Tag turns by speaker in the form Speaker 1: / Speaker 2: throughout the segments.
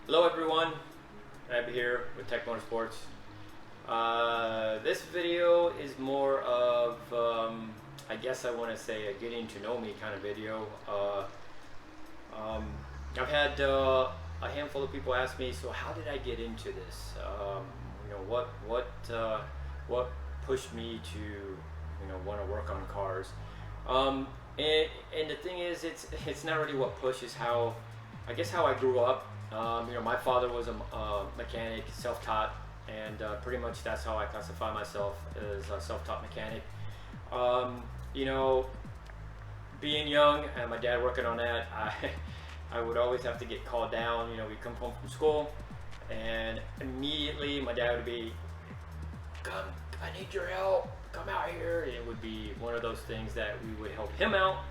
Speaker 1: Hello everyone, Ab here with TEK Motorsports. This video is more of, I guess I want to say a getting to know me kind of video. I've had a handful of people ask me, so how did I get into this? What pushed me to want to work on cars? And the thing is, it's not really what pushes, how I grew up. My father was a mechanic, self-taught, and pretty much that's how I classify myself, as a self-taught mechanic. Being young and my dad working on that, I would always have to get called down. We'd come home from school, and immediately my dad would be, "Come, I need your help. Come out here." And it would be one of those things that we would help him out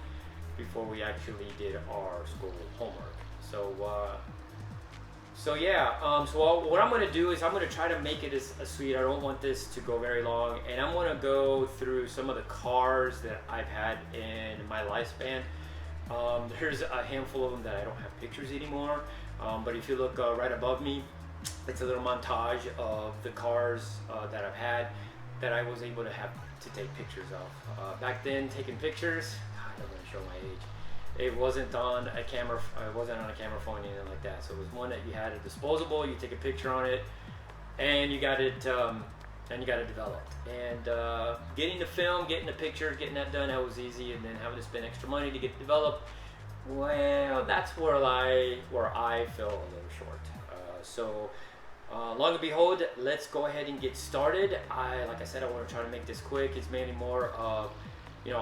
Speaker 1: before we actually did our school homework. So what I'm going to do is I'm going to try to make it as sweet. I don't want this to go very long, and I'm going to go through some of the cars that I've had in my lifespan. There's a handful of them that I don't have pictures anymore, but if you look right above me, it's a little montage of the cars that I've had that I was able to take pictures of. Back then, taking pictures, I don't want to show my age. It wasn't on a camera. It wasn't on a camera phone, anything like that. So it was one that you had a disposable. You take a picture on it, and you got it, developed. And getting the film, getting the picture, getting that done, that was easy. And then having to spend extra money to get it developed, well, that's where I fell a little short. Long and behold, let's go ahead and get started. Like I said, I want to try to make this quick. It's mainly more of,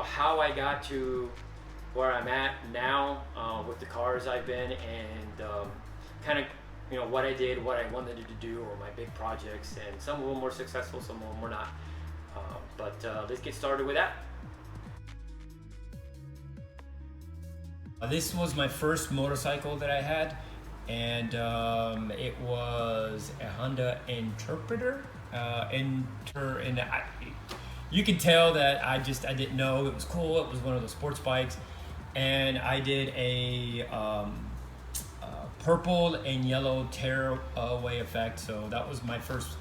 Speaker 1: how I got to where I'm at now with the cars I've been, and what I did, what I wanted to do, or my big projects, and some of them were successful, some of them were not. But let's get started with that. This was my first motorcycle that I had, and it was a Honda Interpreter. You can tell that I didn't know. It was cool. It was one of those sports bikes. And I did a purple and yellow tearaway effect. So that was my first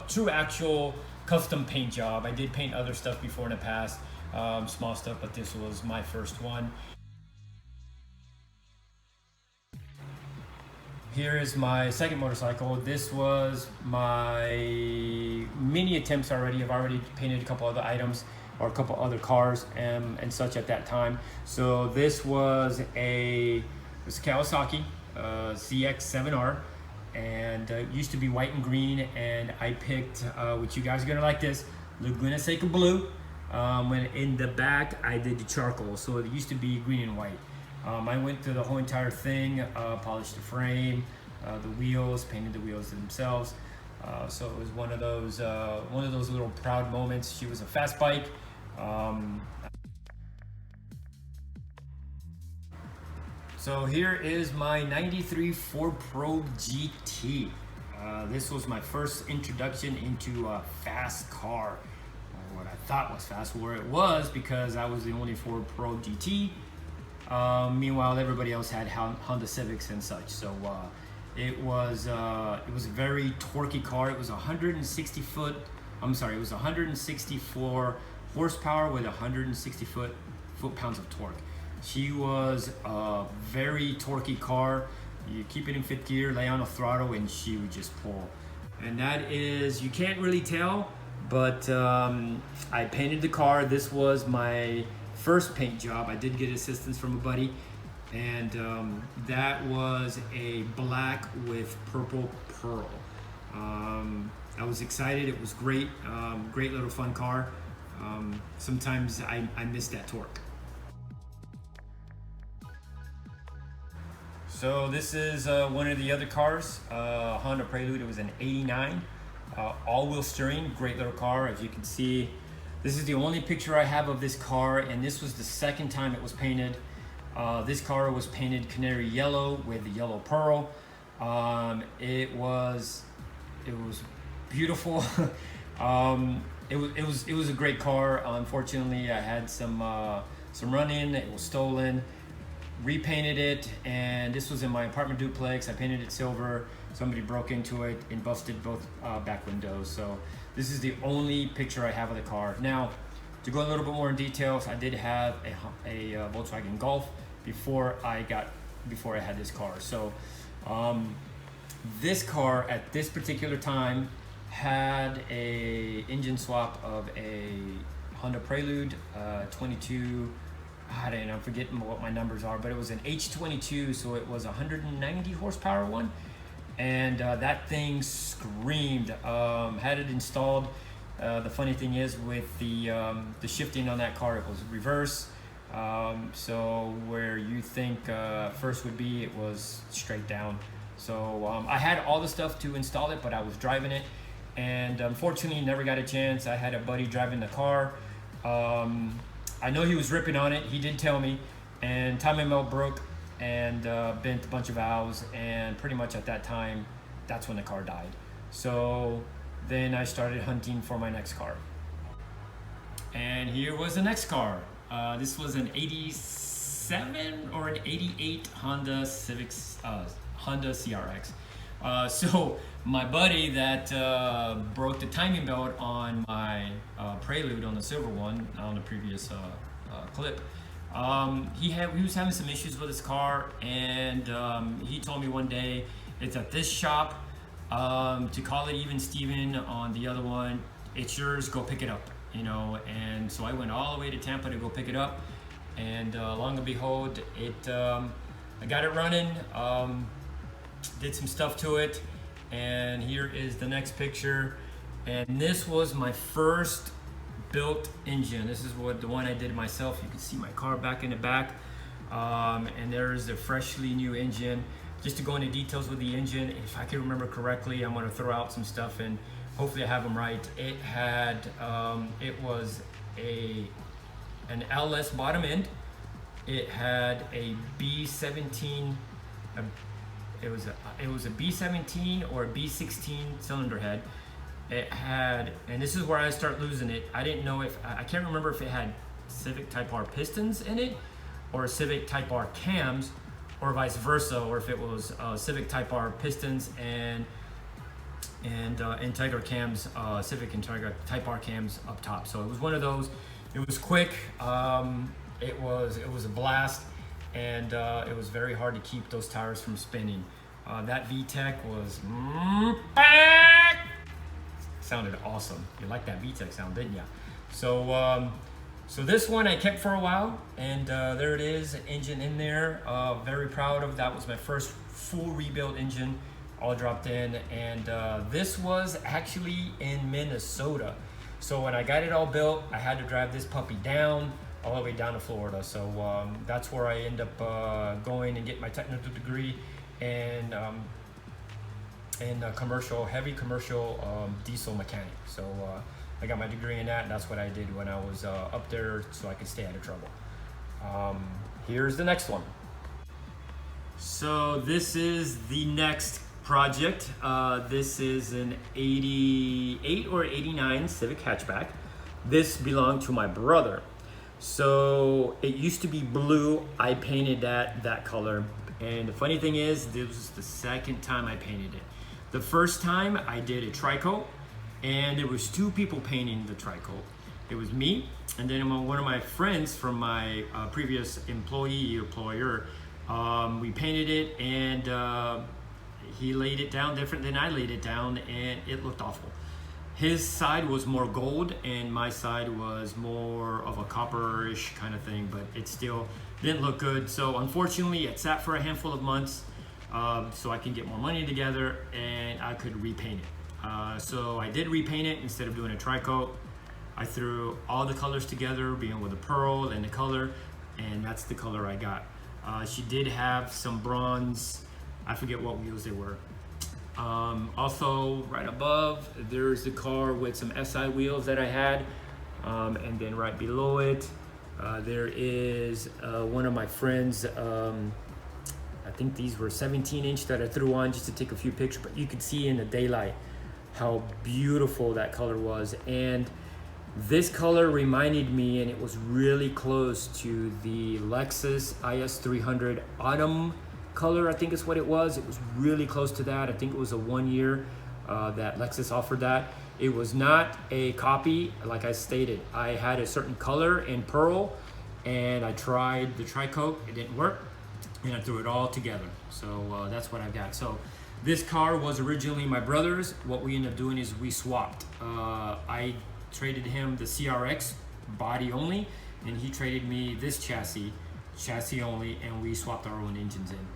Speaker 1: true actual custom paint job. I did paint other stuff before in the past, small stuff, but this was my first one. Here is my second motorcycle. This was my mini attempts already. I've already painted a couple other items or a couple other cars and such at that time. So this was a Kawasaki Zx7r, and it used to be white and green, and I picked, which you guys are gonna like this, Laguna Seca blue. When in the back I did the charcoal, so it used to be green and white. I went through the whole entire thing, polished the frame, the wheels, painted the wheels themselves. So it was one of those little proud moments. She was a fast bike. So here is my 93 Ford Pro GT. This was my first introduction into a fast car, or what I thought was fast, where it was, because I was the only Ford Pro GT. Meanwhile, everybody else had Honda Civics and such. So it was a very torquey car. It was 164 horsepower with 160 foot-pounds of torque. She was a very torquey car. You keep it in fifth gear, lay on a throttle, and she would just pull. And that is, you can't really tell, but I painted the car. This was my first paint job. I did get assistance from a buddy, and that was a black with purple pearl. I was excited. It was great. Great little fun car. Sometimes I miss that torque. So this is one of the other cars, Honda Prelude. It was an '89, all-wheel steering, great little car. As you can see, this is the only picture I have of this car, and this was the second time it was painted. This car was painted canary yellow with the yellow pearl. It was beautiful. It was a great car. Unfortunately, I had some run-in. It was stolen. repainted it, and this was in my apartment duplex. I painted it silver. Somebody broke into it and busted both back windows. So this is the only picture I have of the car. Now, to go a little bit more in details, I did have a Volkswagen Golf before I had this car. So this car at this particular time had a engine swap of a Honda Prelude 22. I'm forgetting what my numbers are, but it was an H22, so it was 190 horsepower one, and that thing screamed. Had it installed. The funny thing is, with the shifting on that car, it was reverse. So where you think first would be, it was straight down. So I had all the stuff to install it, but I was driving it, and unfortunately never got a chance. I had a buddy driving the car. I know he was ripping on it. He did tell me, and timing belt broke and bent a bunch of valves, and pretty much at that time, that's when the car died. So then I started hunting for my next car. And here was the next car. This was an 87 or an 88 Honda CRX. So my buddy that broke the timing belt on my Prelude, on the silver one, on the previous clip, he was having some issues with his car, and he told me one day, it's at this shop, to call it even Steven on the other one, it's yours, go pick it up, you know. And so I went all the way to Tampa to go pick it up, and long and behold, I got it running, did some stuff to it, and here is the next picture. And this was my first built engine. This is the one I did myself. You can see my car back in the back, and there's the freshly new engine. Just to go into details with the engine, if I can remember correctly, I'm going to throw out some stuff and hopefully I have them right. It had it was an LS bottom end. It had a B17. It was a B17 or a B16 cylinder head. It had, and this is where I start losing it. I didn't know if, I can't remember if it had Civic Type R pistons in it or Civic Type R cams, or vice versa, or if it was Civic Type R pistons and Integra cams, Civic Integra Type R cams up top. So it was one of those. It was quick. It was a blast. And it was very hard to keep those tires from spinning. That VTEC was sounded awesome. You liked that VTEC sound, didn't you? So so this one I kept for a while, and there it is, engine in there. Very proud of. That was my first full rebuilt engine, all dropped in, and this was actually in Minnesota. So when I got it all built, I had to drive this puppy down, all the way down to Florida. So that's where I end up going and get my technical degree in heavy commercial diesel mechanic. So I got my degree in that, and that's what I did when I was up there, so I could stay out of trouble. Here's the next one. So this is the next project. This is an 88 or 89 Civic hatchback. This belonged to my brother. So it used to be blue. I painted that color. And the funny thing is, this was the second time I painted it. The first time I did a tri-coat, and there was two people painting the tri-coat. It was me, and then one of my friends from my previous employer. We painted it, and he laid it down different than I laid it down, and it looked awful. His side was more gold, and my side was more of a copperish kind of thing, but it still didn't look good. So unfortunately, it sat for a handful of months, so I can get more money together, and I could repaint it. So I did repaint it instead of doing a tri-coat. I threw all the colors together, being with the pearl and the color, and that's the color I got. She did have some bronze, I forget what wheels they were. Also, right above, there's the car with some SI wheels that I had, and then right below it, there is one of my friends. I think these were 17-inch that I threw on just to take a few pictures, but you could see in the daylight how beautiful that color was. And This color reminded me, and it was really close to the Lexus IS300 Autumn color, I think is what it was. It was really close to that. I think it was a 1 year that Lexus offered that. It was not a copy, like I stated. I had a certain color in pearl, and I tried the Tri-Coat. It didn't work, and I threw it all together. So that's what I got. So this car was originally my brother's. What we ended up doing is we swapped. I traded him the CRX body only, and he traded me this chassis only, and we swapped our own engines in.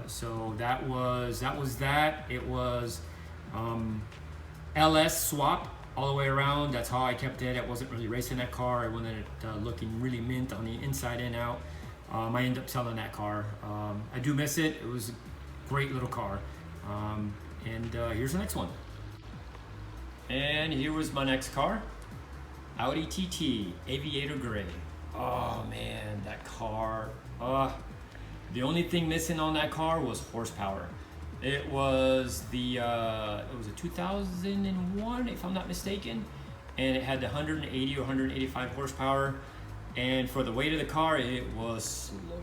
Speaker 1: So that was that. It was LS swap all the way around. That's how I kept it. I wasn't really racing that car. I wanted it looking really mint on the inside and out. I ended up selling that car. I do miss it. It was a great little car. And here's the next one. And here was my next car, Audi TT Aviator Gray. Oh man, that car. The only thing missing on that car was horsepower. It was a 2001, if I'm not mistaken, and it had the 180 or 185 horsepower. And for the weight of the car, it was slow.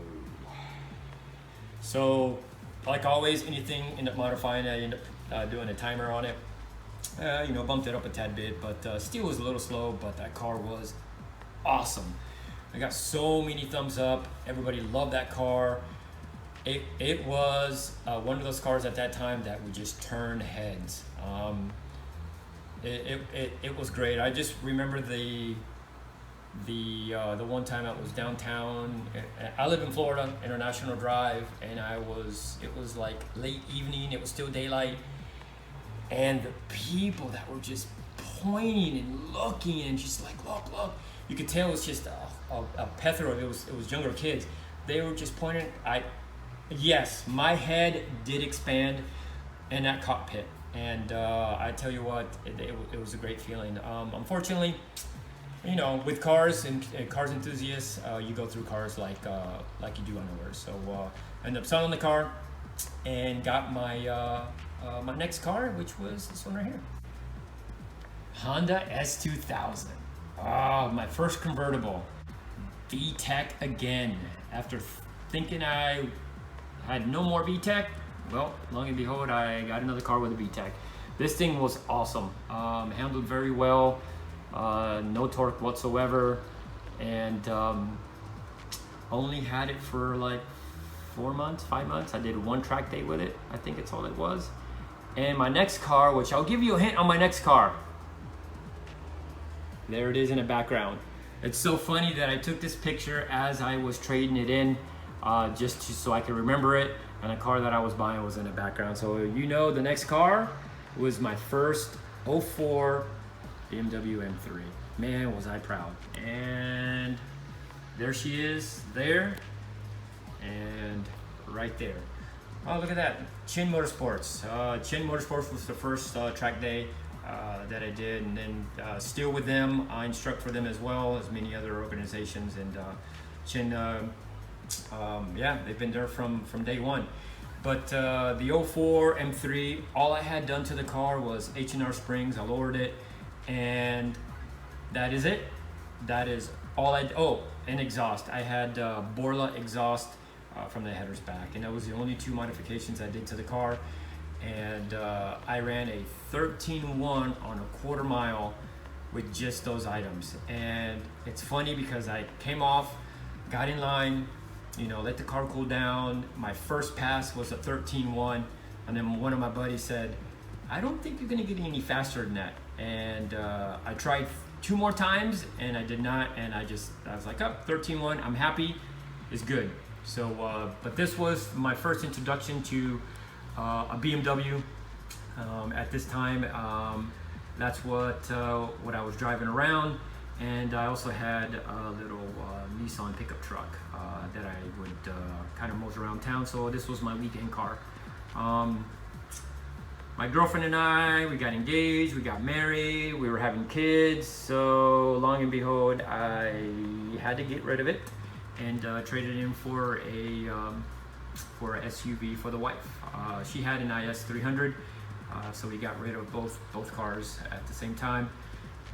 Speaker 1: So, like always, anything end up modifying, I end up doing a timer on it. Bumped it up a tad bit, but still was a little slow, but that car was awesome. I got so many thumbs up. Everybody loved that car. It was one of those cars at that time that would just turn heads. It was great. I just remember the one time I was downtown. I live in Florida, International Drive, and it was like late evening. It was still daylight. And the people that were just pointing and looking and just like, look. You could tell it was just a plethora. It was younger kids. They were just pointing. Yes, my head did expand in that cockpit. And I tell you what, it was a great feeling. Unfortunately, with cars and cars enthusiasts, you go through cars like you do underwear. So I ended up selling the car and got my my next car, which was this one right here, Honda S2000. My first convertible, VTEC again. After thinking I had no more VTEC, well, long and behold, I got another car with a VTEC. This thing was awesome. Handled very well, no torque whatsoever, and only had it for like 4 months, 5 months. I did one track day with it. I think it's all it was. And my next car, which I'll give you a hint on my next car. There it is in the background. It's so funny that I took this picture as I was trading it in, so I could remember it. And the car that I was buying was in the background. So the next car was my first 04 Bmw M3. Man, was I proud. And there she is there, and right there. Oh, look at that. TEK Motorsports. TEK Motorsports was the first track day that I did, and then still with them. I instruct for them as well as many other organizations, and TEK, they've been there from day one. But the 04 M3, all I had done to the car was H&R springs. I lowered it, and that is it. That is all and exhaust. I had Borla exhaust from the headers back, and that was the only two modifications I did to the car. And I ran a 13.1 on a quarter mile with just those items. And it's funny because I came off, got in line, let the car cool down. My first pass was a 13.1, and then one of my buddies said, I don't think you're gonna get any faster than that. And I tried 2 more times, and I did not, and I was like, 13.1, I'm happy, it's good. So, but this was my first introduction to a BMW. At this time, that's what I was driving around, and I also had a little Nissan pickup truck that I would kind of mosey around town. So this was my weekend car. My girlfriend and I, we got engaged, we got married, we were having kids. So long and behold, I had to get rid of it and traded it in for a SUV for the wife. She had an IS300, so we got rid of both cars at the same time.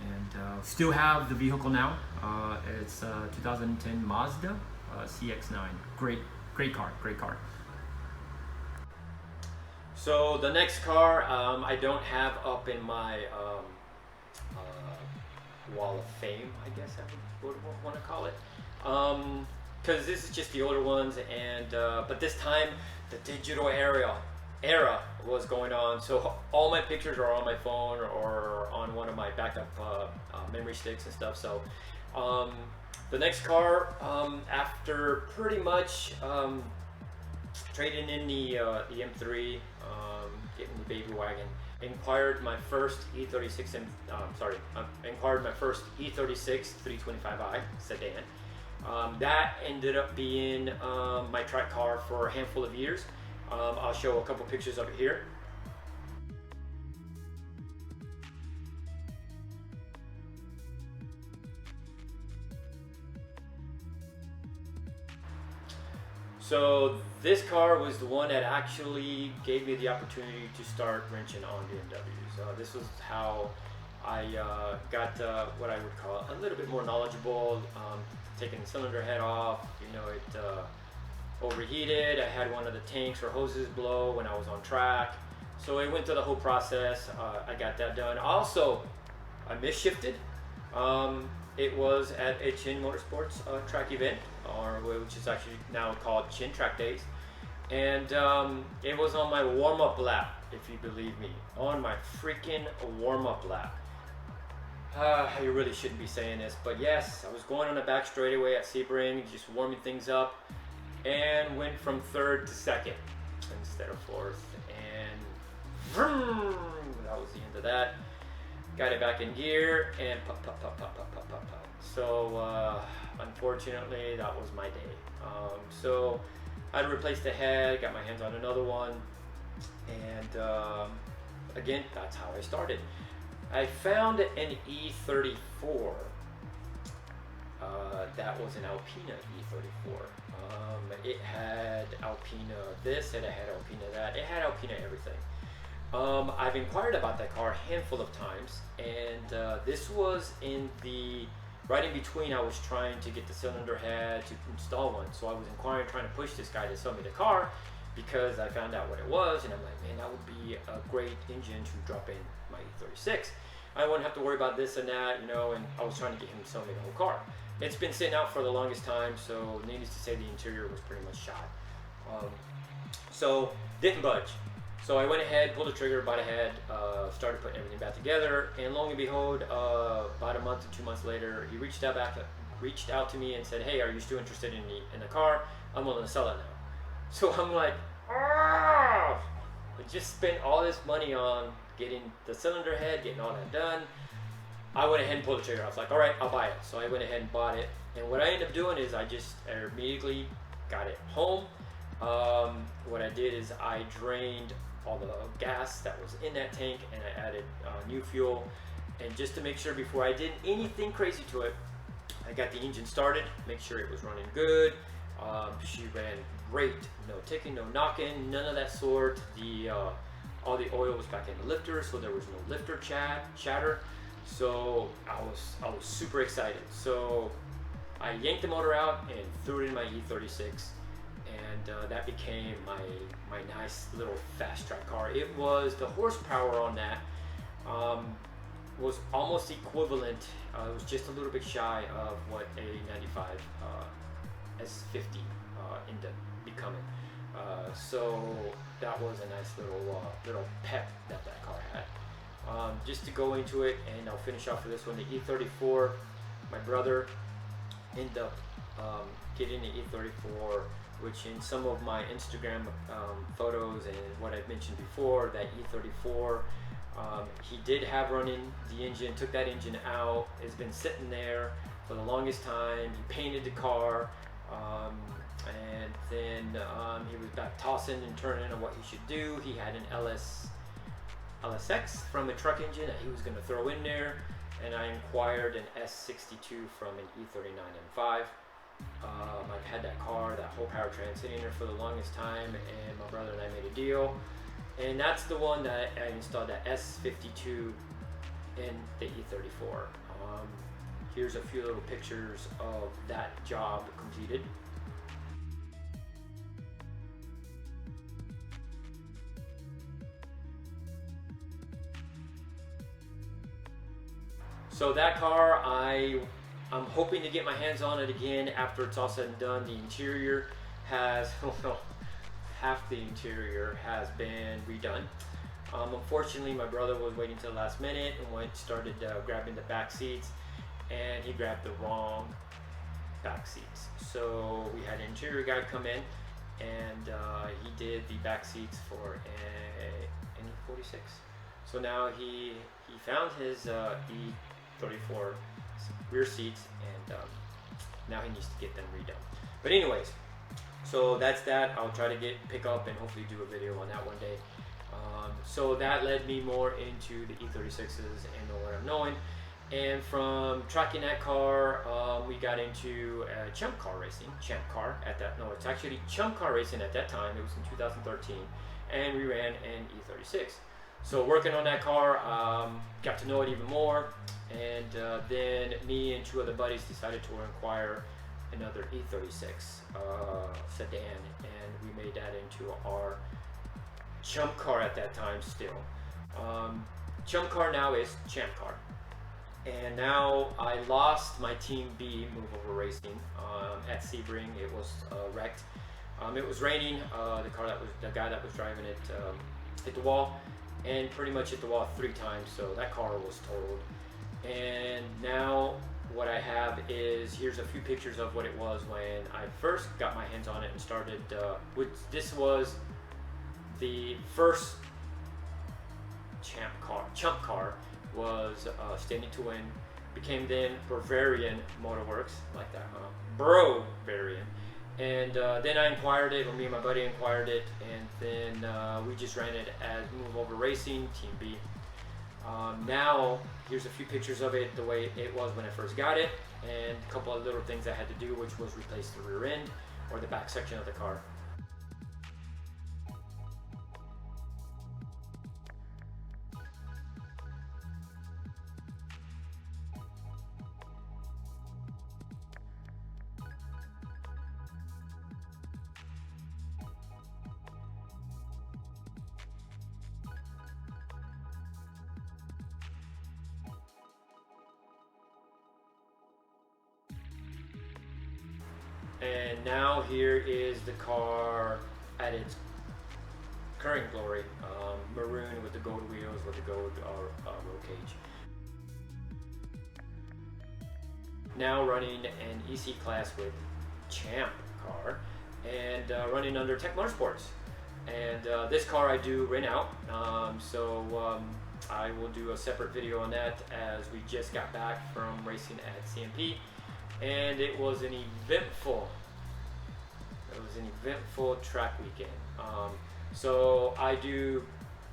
Speaker 1: and still have the vehicle now. It's 2010 Mazda CX-9. Great car. So the next car I don't have up in my wall of fame, I guess I would want to call it, because this is just the older ones, and but this time the digital era was going on, so all my pictures are on my phone or on one of my backup memory sticks and stuff. So the next car, after pretty much trading in the M3, getting the baby wagon, inquired my first E36 inquired my first E36 325i sedan. That ended up being my track car for a handful of years. I'll show a couple pictures of it here. So this car was the one that actually gave me the opportunity to start wrenching on BMWs. This was how I got what I would call a little bit more knowledgeable, taking the cylinder head off. You know, it overheated. I had one of the tanks or hoses blow when I was on track. So I went through the whole process. I got that done. Also, I misshifted. It was at a TEK Motorsports track event, which is actually now called TEK Track Days. And it was on my warm-up lap, if you believe me. On my freaking warm-up lap. I really shouldn't be saying this, but yes, I was going on the back straightaway at Sebring, just warming things up, and went from third to second instead of fourth. And vroom, that was the end of that. Got it back in gear and pop. So unfortunately, that was my day. So I had to replace the head, got my hands on another one, and again, that's how I started. I found an E34 that was an Alpina E34. It had Alpina this, and it had Alpina that. It had Alpina everything. I've inquired about that car a handful of times, and this was right in between. I was trying to get the cylinder head to install one, so I was inquiring, trying to push this guy to sell me the car, because I found out what it was, and I'm like, man, that would be a great engine to drop in my E36. I wouldn't have to worry about this and that, you know, and I was trying to get him to sell me the whole car. It's been sitting out for the longest time, so needless to say, the interior was pretty much shot. So didn't budge. So I went ahead, pulled the trigger, bought a head, started putting everything back together, and lo and behold, about a month or 2 months later, he reached out to me and said, "Hey, are you still interested in the car? I'm willing to sell it now." So I'm like, I just spent all this money on getting the cylinder head, getting all that done. I went ahead and pulled the trigger. I was like, all right, I'll buy it. So I went ahead and bought it. And what I ended up doing is I immediately got it home. What I did is I drained all the gas that was in that tank, and I added new fuel. And just to make sure, before I did anything crazy to it, I got the engine started, make sure it was running good. She ran great, no ticking, no knocking, none of that sort. All the oil was back in the lifter, so there was no lifter chatter. So I was super excited. So I yanked the motor out and threw it in my E36, and that became my nice little fast track car. It was, the horsepower on that was almost equivalent. It was just a little bit shy of what a 95 S50 ended up becoming. So that was a nice little pep that car had. Just to go into it, and I'll finish off with this one, the E34. My brother ended up getting the E34, which in some of my Instagram photos and what I've mentioned before, that E34, he did have running the engine, took that engine out. It's been sitting there for the longest time. He painted the car, and then he was back tossing and turning on what he should do. He had an LSX from a truck engine that he was going to throw in there, and I inquired an S62 from an E39 M5. I've had that car, that whole powertrain, sitting there for the longest time, and my brother and I made a deal, and that's the one that I installed, that S52 in the E34. Here's a few little pictures of that job completed. So that car, I'm hoping to get my hands on it again after it's all said and done. The interior has, well, half the interior has been redone. Unfortunately, my brother was waiting till the last minute and started grabbing the back seats, and he grabbed the wrong back seats. So we had an interior guy come in, and he did the back seats for an E46. So now he found his E34 rear seats, and now he needs to get them redone. But anyways, so that's that. I'll try to pick up and hopefully do a video on that one day. So that led me more into the E36s and know what I'm knowing. And from tracking that car, we got into Chump Car racing. It's actually Chump Car racing at that time. It was in 2013, and we ran an E36. So working on that car, got to know it even more, and then me and two other buddies decided to acquire another E36 sedan, and we made that into our Chump Car at that time still. Chump Car now is Champ Car. And now I lost my Team B Move Over Racing at Sebring. It was wrecked. It was raining. The guy that was driving it hit the wall, and pretty much hit the wall 3 times. So that car was totaled. And now what I have is, here's a few pictures of what it was when I first got my hands on it and started. This was the first Chump Car. Was Standing to Win, became then Bavarian Motorworks, like that, Bavarian. And then I acquired it, or me and my buddy acquired it, and then we just ran it as Move Over Racing, Team B. Now, here's a few pictures of it, the way it was when I first got it, and a couple of little things I had to do, which was replace the rear end, or the back section of the car. And now here is the car at its current glory, maroon with the gold wheels, with the gold roll cage. Now running an EC class with Champ Car, and running under TEK Motorsports. And this car I do rent out, so I will do a separate video on that, as we just got back from racing at CMP. And it was an eventful track weekend. So I do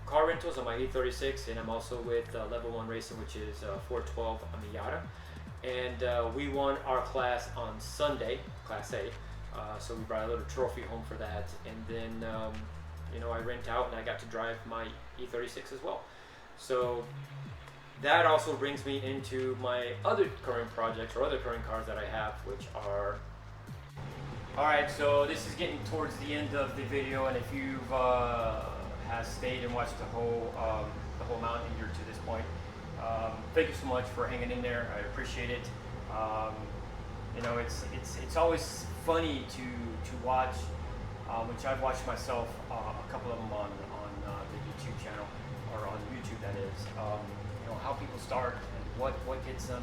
Speaker 1: car rentals on my E36, and I'm also with Level 1 Racing, which is 412 Aviator. And we won our class on Sunday, Class A. So we brought a little trophy home for that. And then, I rent out, and I got to drive my E36 as well. So that also brings me into my other current projects, or other current cars that I have, which are... Alright, so this is getting towards the end of the video, and if you've has stayed and watched the whole mountain here to this point, thank you so much for hanging in there. I appreciate it. It's always funny to watch, which I've watched myself, a couple of them on the YouTube channel, or on YouTube that is. How people start and what gets them.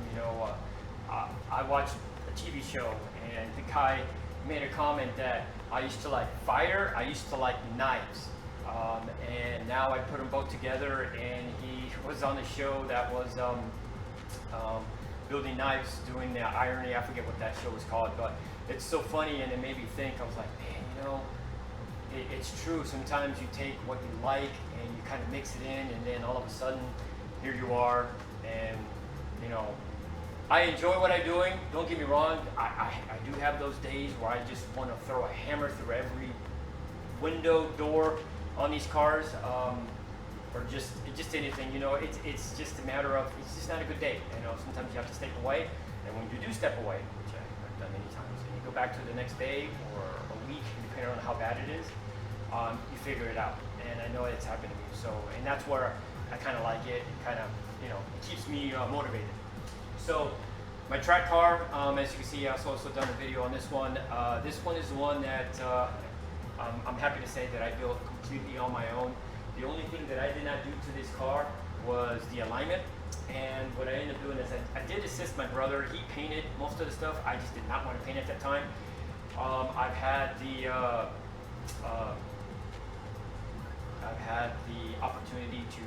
Speaker 1: I watched a TV show, and the guy made a comment that I used to like fire, I used to like knives, and now I put them both together, and he was on the show that was building knives, doing the irony. I forget what that show was called, but it's so funny, and it made me think. I was like, man, it's true. Sometimes you take what you like and you kind of mix it in, and then all of a sudden here you are. And I enjoy what I'm doing, don't get me wrong. I do have those days where I just want to throw a hammer through every window, door on these cars. or just anything. You know, it's just a matter of, it's just not a good day. You know, sometimes you have to step away, and when you do step away, which I've done many times, and you go back to the next day or a week, depending on how bad it is, you figure it out. And I know it's happened to me. So, and that's where I kind of like it. It kind of, you know, it keeps me motivated. So, my track car, as you can see, I've also done a video on this one. This one is the one that I'm happy to say that I built completely on my own. The only thing that I did not do to this car was the alignment. And what I ended up doing is I did assist my brother. He painted most of the stuff. I just did not want to paint at that time. I've had the opportunity to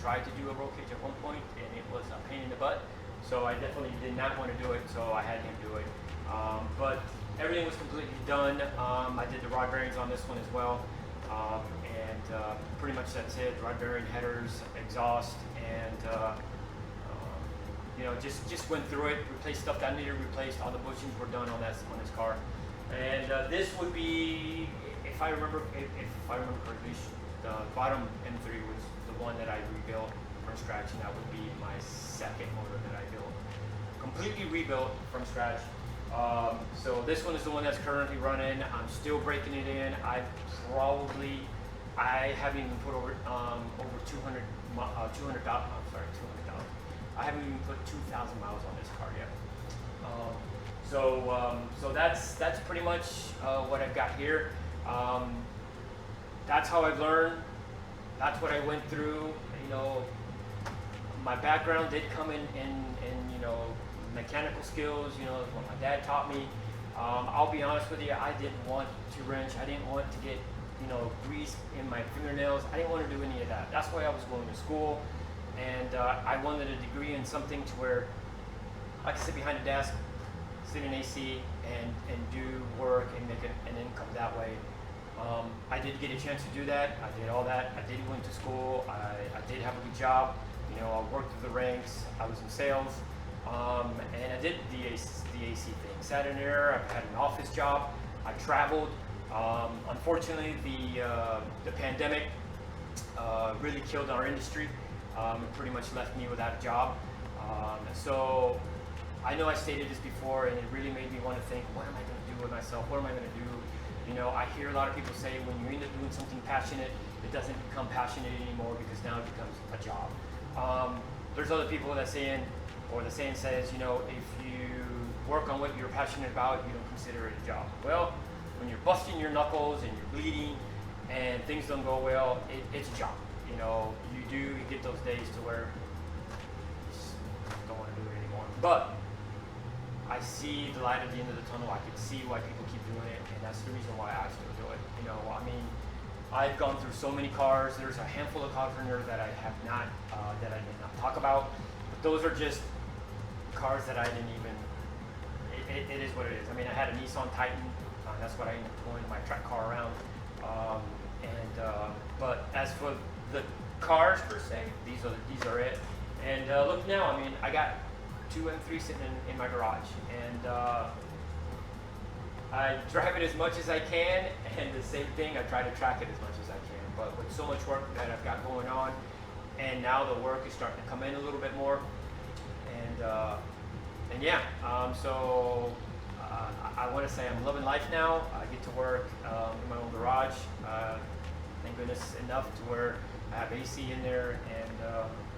Speaker 1: try to do a roll cage at one point, and it was a pain in the butt. So I definitely did not want to do it, so I had him do it. But everything was completely done. I did the rod bearings on this one as well. And pretty much that's it. Rod bearing, headers, exhaust, and you know, just went through it, replaced stuff that needed replaced. All the bushings were done on this car. And this would be, if I remember correctly, the bottom M3 was the one that I rebuilt from scratch, and that would be my second motor that I built, completely rebuilt from scratch. So this one is the one that's currently running. I'm still breaking it in. I haven't even put over 200,000. I haven't even put 2,000 miles on this car yet. So that's pretty much what I've got here. That's how I've learned. That's what I went through. You know, my background did come in you know, mechanical skills. You know, what my dad taught me. I'll be honest with you, I didn't want to wrench. I didn't want to get, you know, grease in my fingernails. I didn't want to do any of that. That's why I was going to school, and I wanted a degree in something to where I could sit behind a desk, sit in AC, and do work and make an income that way. I did get a chance to do that. I did all that. I did went to school. I did have a good job. You know, I worked through the ranks. I was in sales, and I did the AC thing. Sat in there. I had an office job. I traveled. Unfortunately, the pandemic really killed our industry. It pretty much left me without a job. So I know I stated this before, and it really made me want to think, what am I going to do with myself? What am I going to do? You know, I hear a lot of people say when you end up doing something passionate, it doesn't become passionate anymore because now it becomes a job. There's other people that saying, or the saying says, you know, if you work on what you're passionate about, you don't consider it a job. Well, when you're busting your knuckles and you're bleeding and things don't go well, it's a job. You know, you get those days to where you just don't want to do it anymore. But I see the light at the end of the tunnel. I can see why people keep doing it, and that's the reason why I still do it. You know, I mean, I've gone through so many cars. There's a handful of cars in there that I have not, that I did not talk about. But those are just cars that I didn't even. It is what it is. I mean, I had a Nissan Titan. That's what I ended up doing my track car around. But as for the cars per se, these are it. And look now. I mean, I got 2 M3s sitting in my garage, and I drive it as much as I can, and the same thing, I try to track it as much as I can. But with so much work that I've got going on, and now the work is starting to come in a little bit more, and yeah, so I want to say I'm loving life now. I get to work in my own garage. Thank goodness enough to where I have AC in there, and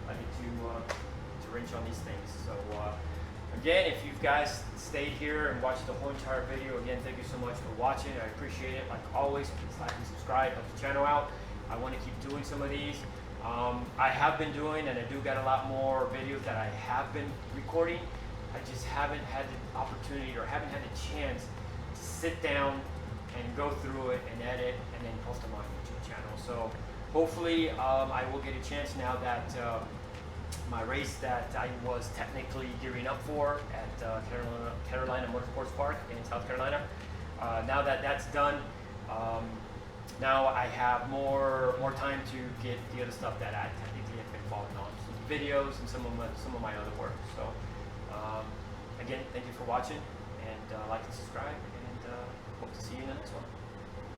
Speaker 1: I get to wrench on these things. So again, if you guys stayed here and watched the whole entire video, again, thank you so much for watching. I appreciate it. Like always, please like and subscribe, help the channel out. I want to keep doing some of these. I have been doing, and I do got a lot more videos that I have been recording. I just haven't had the opportunity, or haven't had the chance to sit down and go through it and edit and then post them on YouTube channel. So hopefully I will get a chance now that my race that I was technically gearing up for at Carolina Motorsports Park in South Carolina. Now that that's done, now I have more time to get the other stuff that I technically have been falling on, some videos and some of my other work. So again, thank you for watching, and like and subscribe, and hope to see you in the next one.